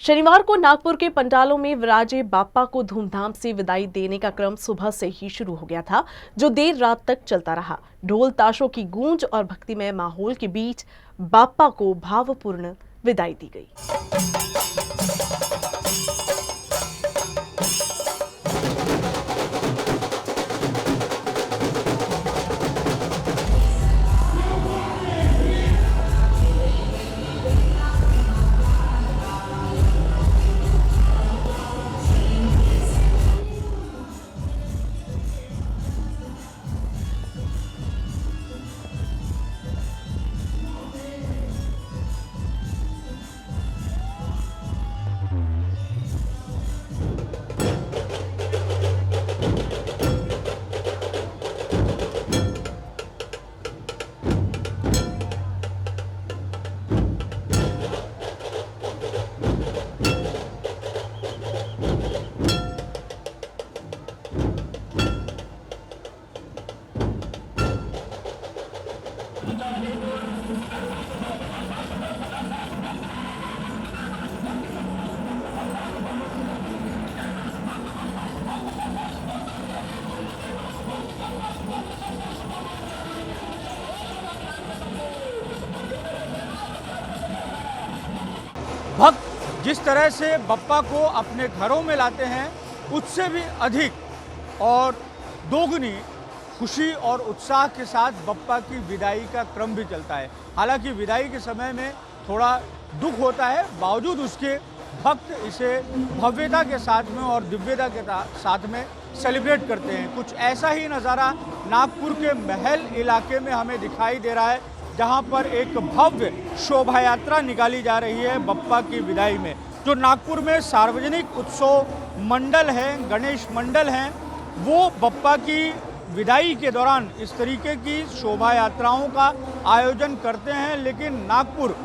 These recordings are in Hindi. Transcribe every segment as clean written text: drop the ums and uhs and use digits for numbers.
शनिवार को नागपुर के पंडालों में विराजे बाप्पा को धूमधाम से विदाई देने का क्रम सुबह से ही शुरू हो गया था, जो देर रात तक चलता रहा। ढोल ताशों की गूंज और भक्तिमय माहौल के बीच बाप्पा को भावपूर्ण विदाई दी गई। भक्त जिस तरह से बप्पा को अपने घरों में लाते हैं, उससे भी अधिक और दोगुनी खुशी और उत्साह के साथ बप्पा की विदाई का क्रम भी चलता है। हालांकि विदाई के समय में थोड़ा दुख होता है, बावजूद उसके भक्त इसे भव्यता के साथ में और दिव्यता के साथ में सेलिब्रेट करते हैं। कुछ ऐसा ही नज़ारा नागपुर के महल इलाके में हमें दिखाई दे रहा है, जहां पर एक भव्य शोभा यात्रा निकाली जा रही है बप्पा की विदाई में। जो नागपुर में सार्वजनिक उत्सव मंडल हैं, गणेश मंडल हैं, वो बप्पा की विदाई के दौरान इस तरीके की शोभा यात्राओं का आयोजन करते हैं। लेकिन नागपुर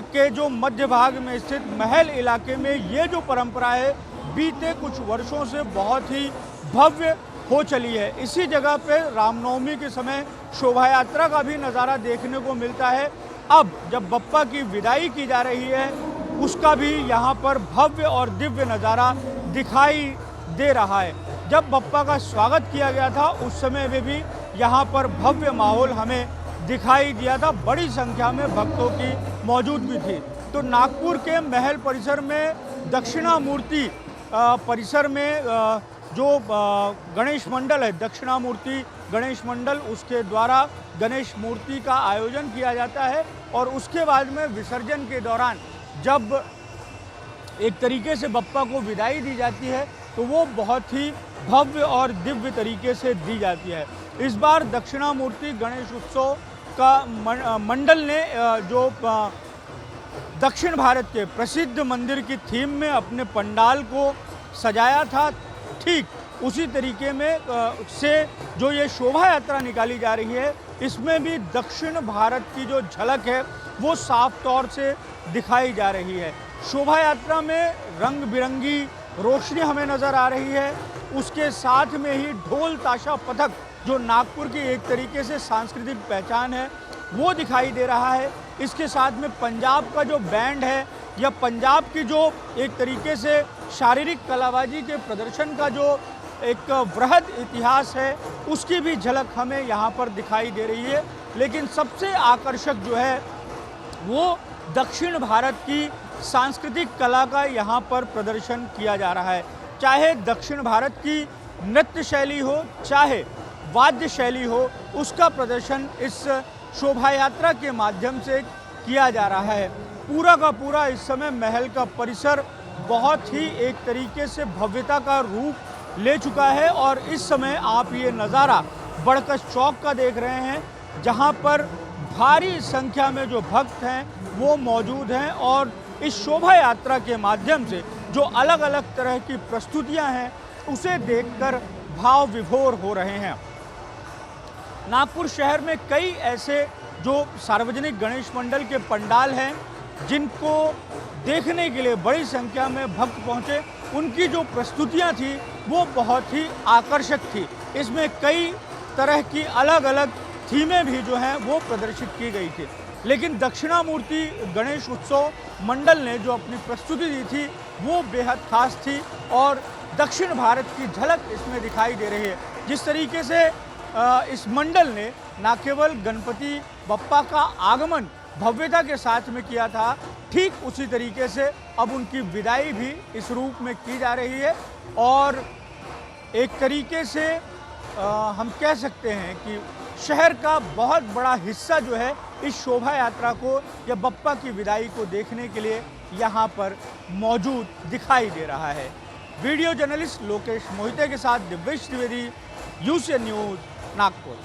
के जो मध्य भाग में स्थित महल इलाके में ये जो परंपरा है, बीते कुछ वर्षों से बहुत ही भव्य हो चली है। इसी जगह पे रामनवमी के समय शोभा यात्रा का भी नज़ारा देखने को मिलता है। अब जब बप्पा की विदाई की जा रही है, उसका भी यहाँ पर भव्य और दिव्य नज़ारा दिखाई दे रहा है। जब बप्पा का स्वागत किया गया था, उस समय में भी यहाँ पर भव्य माहौल हमें दिखाई दिया था। बड़ी संख्या में भक्तों की मौजूदगी थी। तो नागपुर के महल परिसर में दक्षिणामूर्ति परिसर में जो गणेश मंडल है, दक्षिणामूर्ति गणेश मंडल, उसके द्वारा गणेश मूर्ति का आयोजन किया जाता है। और उसके बाद में विसर्जन के दौरान जब एक तरीके से बप्पा को विदाई दी जाती है, तो वो बहुत ही भव्य और दिव्य तरीके से दी जाती है। इस बार दक्षिणामूर्ति गणेश उत्सव का मंडल ने जो दक्षिण भारत के प्रसिद्ध मंदिर की थीम में अपने पंडाल को सजाया था, ठीक उसी तरीके में से जो ये शोभा यात्रा निकाली जा रही है, इसमें भी दक्षिण भारत की जो झलक है वो साफ तौर से दिखाई जा रही है। शोभा यात्रा में रंग बिरंगी रोशनी हमें नज़र आ रही है। उसके साथ में ही ढोल ताशा पथक, जो नागपुर की एक तरीके से सांस्कृतिक पहचान है, वो दिखाई दे रहा है। इसके साथ में पंजाब का जो बैंड है, या पंजाब की जो एक तरीके से शारीरिक कलाबाजी के प्रदर्शन का जो एक वृहद इतिहास है, उसकी भी झलक हमें यहाँ पर दिखाई दे रही है। लेकिन सबसे आकर्षक जो है वो दक्षिण भारत की सांस्कृतिक कला का यहाँ पर प्रदर्शन किया जा रहा है। चाहे दक्षिण भारत की नृत्य शैली हो, चाहे वाद्य शैली हो, उसका प्रदर्शन इस शोभा यात्रा के माध्यम से किया जा रहा है। पूरा का पूरा इस समय महल का परिसर बहुत ही एक तरीके से भव्यता का रूप ले चुका है। और इस समय आप ये नज़ारा बड़कच चौक का देख रहे हैं, जहां पर भारी संख्या में जो भक्त हैं वो मौजूद हैं और इस शोभा यात्रा के माध्यम से जो अलग अलग तरह की प्रस्तुतियां हैं, उसे देखकर भाव विभोर हो रहे हैं। नागपुर शहर में कई ऐसे जो सार्वजनिक गणेश मंडल के पंडाल हैं, जिनको देखने के लिए बड़ी संख्या में भक्त पहुंचे। उनकी जो प्रस्तुतियां थी वो बहुत ही आकर्षक थी। इसमें कई तरह की अलग अलग थीमें भी जो हैं वो प्रदर्शित की गई थी। लेकिन दक्षिणामूर्ति गणेश उत्सव मंडल ने जो अपनी प्रस्तुति दी थी वो बेहद खास थी और दक्षिण भारत की झलक इसमें दिखाई दे रही है। जिस तरीके से इस मंडल ने न केवल गणपति बप्पा का आगमन भव्यता के साथ में किया था, ठीक उसी तरीके से अब उनकी विदाई भी इस रूप में की जा रही है। और एक तरीके से हम कह सकते हैं कि शहर का बहुत बड़ा हिस्सा जो है इस शोभा यात्रा को या बप्पा की विदाई को देखने के लिए यहाँ पर मौजूद दिखाई दे रहा है। वीडियो जर्नलिस्ट लोकेश मोहिते के साथ दिव्येश त्रिवेदी, यूसीएन न्यूज़, नागपुर।